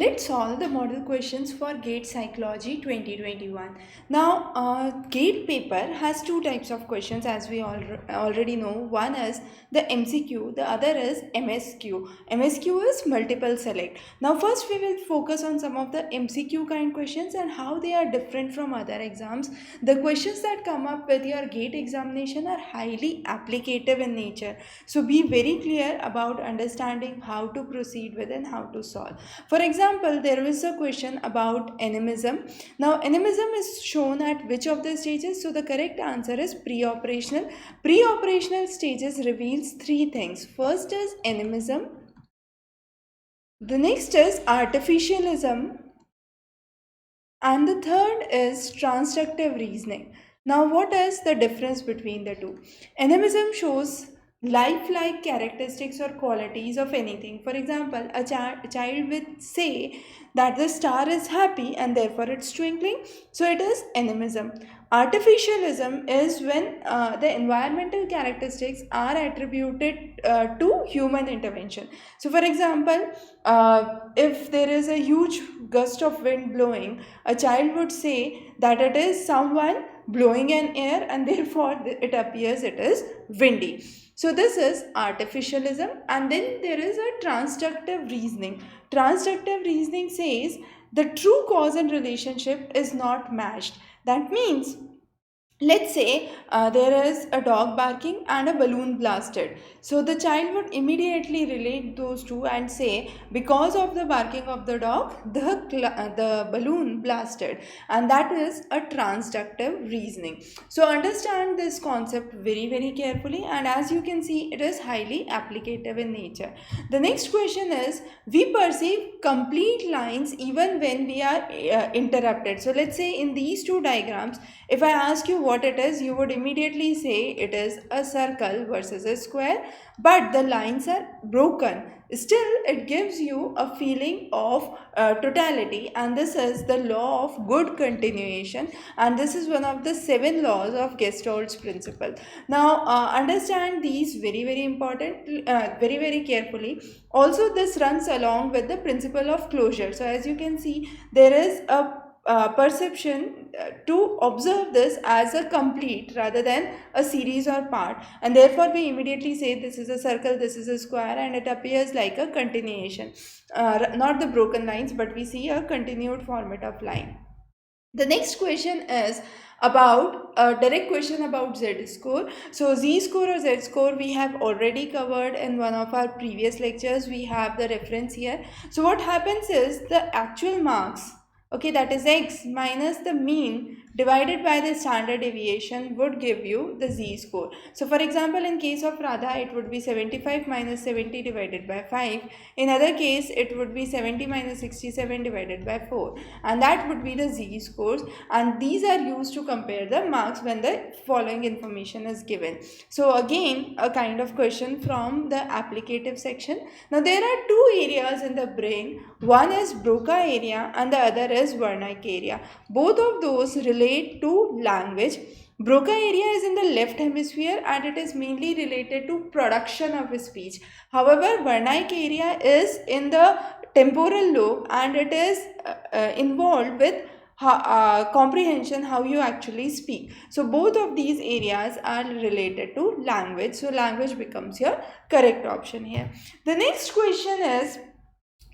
Let's solve the model questions for GATE Psychology 2021. Now, GATE paper has two types of questions as we already know. One is the MCQ, the other is MSQ. MSQ is multiple select. Now, first we will focus on some of the MCQ kind questions and how they are different from other exams. The questions that come up with your GATE examination are highly applicative in nature. So, be very clear about understanding how to proceed with and how to solve. For example, there is a question about animism. Now, animism is shown at which of the stages? So, the correct answer is preoperational. Preoperational stages reveals three things. First is animism. The next is artificialism. And the third is transductive reasoning. Now, what is the difference between the two? Animism shows lifelike characteristics or qualities of anything. For example, a child will say that the star is happy and therefore it's twinkling. So it is animism. Artificialism is when the environmental characteristics are attributed to human intervention. So, for example, if there is a huge gust of wind blowing, a child would say that it is someone blowing an air and therefore it appears it is windy. So this is artificialism, and then there is a transductive reasoning. Transductive reasoning says the true cause and relationship is not matched. That means, let's say there is a dog barking and a balloon blasted. So the child would immediately relate those two and say, because of the barking of the dog, the balloon blasted. And that is a transductive reasoning. So understand this concept very, very carefully. And as you can see, it is highly applicative in nature. The next question is, we perceive complete lines even when we are interrupted. So let's say in these two diagrams, if I ask you what it is, you would immediately say it is a circle versus a square, but the lines are broken. Still, it gives you a feeling of totality, and this is the law of good continuation, and this is one of the 7 laws of Gestalt's principle. Now, understand these very, very important, very, very carefully. Also, this runs along with the principle of closure. So, as you can see, there is a perception to observe this as a complete rather than a series or part, and therefore we immediately say this is a circle, this is a square, and it appears like a continuation, not the broken lines, but we see a continued format of line. The next question is about a direct question about Z score. So Z score or Z score we have already covered in one of our previous lectures. We have the reference here. So what happens is the actual marks, okay, that is x minus the mean divided by the standard deviation would give you the Z score. So for example, in case of Radha, it would be 75 minus 70 divided by 5. In other case, it would be 70 minus 67 divided by 4. And that would be the Z scores. And these are used to compare the marks when the following information is given. So again, a kind of question from the applicative section. Now there are two areas in the brain. One is Broca area and the other is Wernicke area. Both of those relate to language. Broca area is in the left hemisphere and it is mainly related to production of speech. However, Wernicke area is in the temporal lobe and it is involved with comprehension, how you actually speak. So both of these areas are related to language. So language becomes your correct option here. The next question is,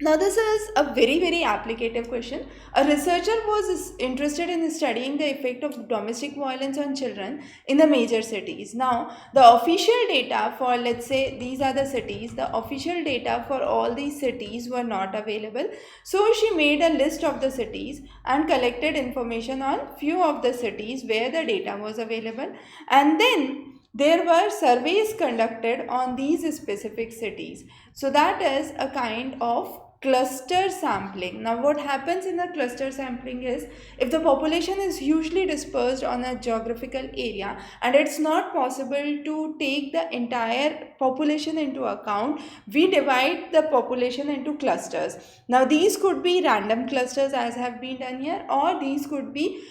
now this is a very, very applicative question. A researcher was interested in studying the effect of domestic violence on children in the major cities. Now the official data for, let's say these are the cities, the official data for all these cities were not available. So she made a list of the cities and collected information on few of the cities where the data was available, and then there were surveys conducted on these specific cities. So that is a kind of cluster sampling. Now what happens in the cluster sampling is, if the population is hugely dispersed on a geographical area and it's not possible to take the entire population into account, we divide the population into clusters. Now these could be random clusters as have been done here, or these could be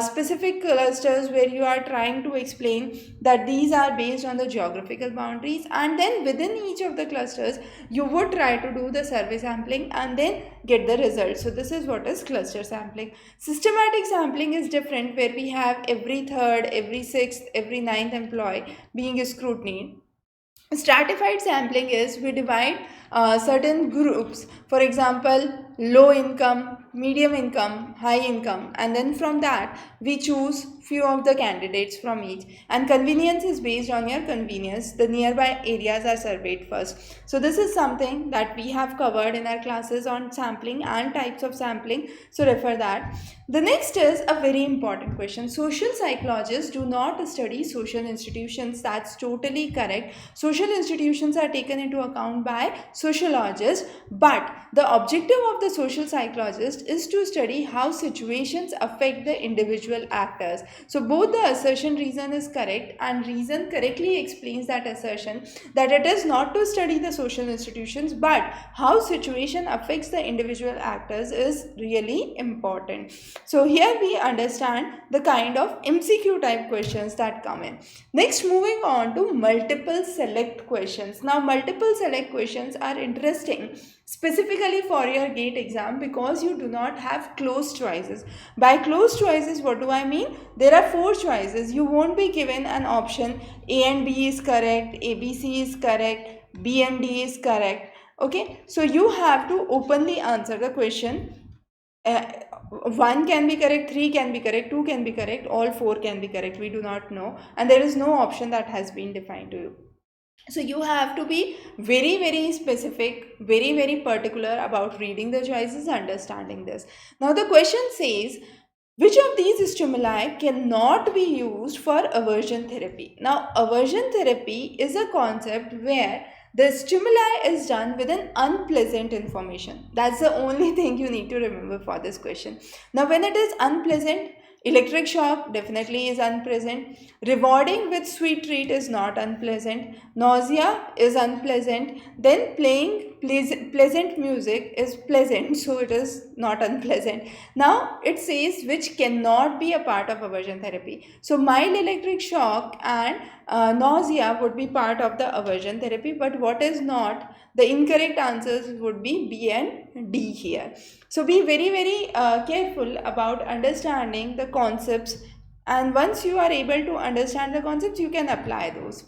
specific clusters where you are trying to explain that these are based on the geographical boundaries, and then within each of the clusters you would try to do the survey sampling sampling and then get the results. So this is what is cluster sampling. Systematic sampling is different, where we have every third, every sixth, every ninth employee being scrutinized. Stratified sampling is we divide certain groups, for example low income, medium income, high income, and then from that we choose few of the candidates from each, and convenience is based on your convenience. The nearby areas are surveyed first. So this is something that we have covered in our classes on sampling and types of sampling, so refer that. The next is a very important question. Social psychologists do not study social institutions. That's totally correct. Social institutions are taken into account by sociologists, but the objective of the social psychologist is to study how situations affect the individual actors. So both the assertion reason is correct, and reason correctly explains that assertion, that it is not to study the social institutions but how situation affects the individual actors is really important. So here we understand the kind of MCQ type questions that come in. Next, moving on to multiple select questions. Now multiple select questions are interesting specifically for your GATE exam because you do not have closed choices. By closed choices, what do I mean? There are 4 choices. You won't be given an option A and B is correct, ABC is correct, B and D is correct. Okay, so you have to openly answer the question. 1 can be correct, 3 can be correct, 2 can be correct, all 4 can be correct. We do not know, and there is no option that has been defined to you. So you have to be very specific, very particular about reading the choices, understanding this. Now the question says, which of these stimuli cannot be used for aversion therapy? Now aversion therapy is a concept where the stimuli is done with an unpleasant information. That's the only thing you need to remember for this question. Now when it is unpleasant, electric shock definitely is unpleasant. Rewarding with sweet treat is not unpleasant. Nausea is unpleasant. Then playing pleasant music is pleasant, so it is not unpleasant. Now it says which cannot be a part of aversion therapy. So mild electric shock and nausea would be part of the aversion therapy, but what is not? The incorrect answers would be B and D here. So be very careful about understanding the concepts, and once you are able to understand the concepts, you can apply those.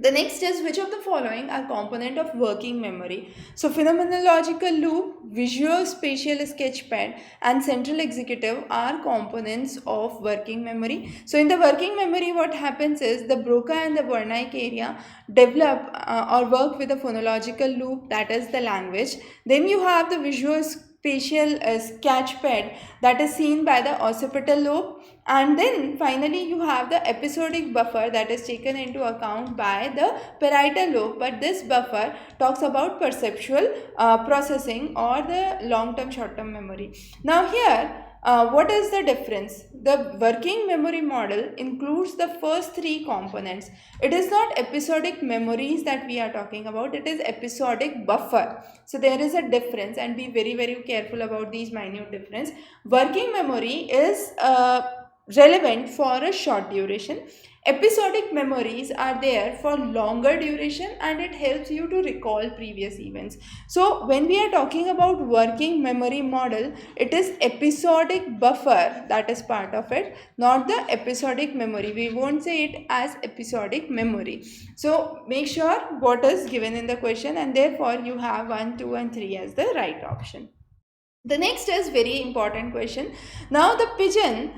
The next is, which of the following are component of working memory? So phenomenological loop, visuospatial sketchpad, and central executive are components of working memory. So in the working memory, what happens is the Broca and the Wernicke area develop or work with the phonological loop, that is the language. Then you have the visuospatial sketchpad that is seen by the occipital lobe, and then finally you have the episodic buffer that is taken into account by the parietal lobe, but this buffer talks about perceptual processing or the long-term short-term memory. Now here what is the difference? The working memory model includes the first 3 components. It is not episodic memories that we are talking about, it is episodic buffer. So there is a difference, and be very careful about these minute difference. Working memory is relevant for a short duration. Episodic memories are there for longer duration, and it helps you to recall previous events. So when we are talking about working memory model, it is episodic buffer that is part of it, not the episodic memory. We won't say it as episodic memory. So make sure what is given in the question, and therefore you have 1, 2 and 3 as the right option. The next is very important question. Now the pigeon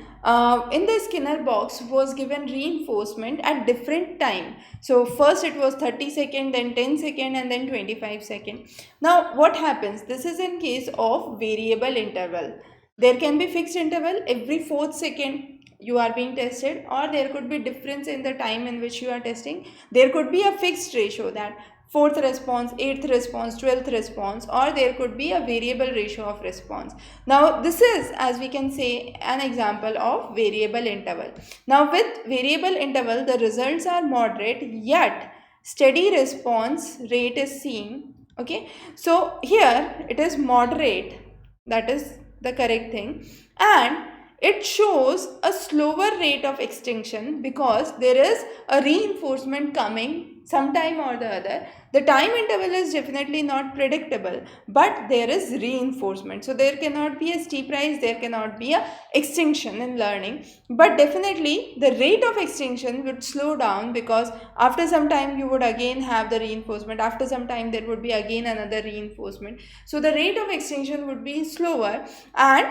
in the Skinner box was given reinforcement at different time. So first it was 30 second, then 10 second, and then 25 second. Now what happens? This is in case of variable interval. There can be fixed interval every 4th second you are being tested, or there could be difference in the time in which you are testing. There could be a fixed ratio, that 4th response, 8th response, 12th response, or there could be a variable ratio of response. Now this is, as we can say, an example of variable interval. Now with variable interval, the results are moderate, yet steady response rate is seen. Okay, so here it is moderate, that is the correct thing, and it shows a slower rate of extinction because there is a reinforcement coming sometime or the other. The time interval is definitely not predictable, but there is reinforcement. So there cannot be a steep rise, there cannot be a extinction in learning, but definitely the rate of extinction would slow down, because after some time you would again have the reinforcement, after some time there would be again another reinforcement. So the rate of extinction would be slower, and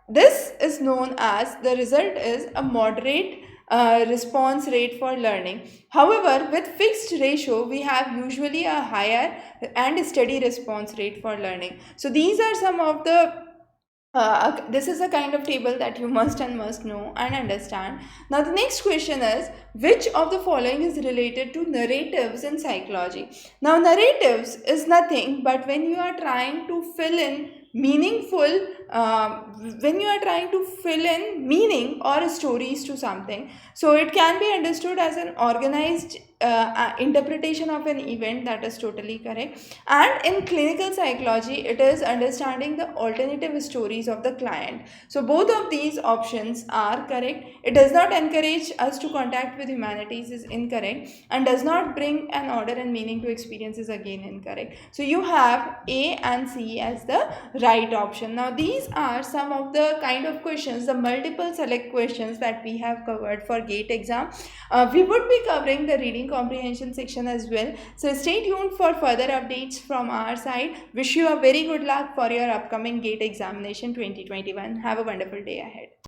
this is known as, the result is a moderate response rate for learning. However, with fixed ratio, we have usually a higher and steady response rate for learning. So these are some of the this is a kind of table that you must know and understand. Now the next question is, which of the following is related to narratives in psychology? Now narratives is nothing but when you are trying to fill in meaningful when you are trying to fill in meaning or stories to something. So it can be understood as an organized interpretation of an event. That is totally correct. And in clinical psychology, it is understanding the alternative stories of the client. So both of these options are correct. It does not encourage us to contact with humanities is incorrect, and does not bring an order and meaning to experience is again incorrect. So you have A and C as the right option. Now these are some of the kind of questions, the multiple select questions that we have covered for GATE exam. We would be covering the reading comprehension section as well. So stay tuned for further updates from our side. Wish you a very good luck for your upcoming GATE examination 2021. Have a wonderful day ahead.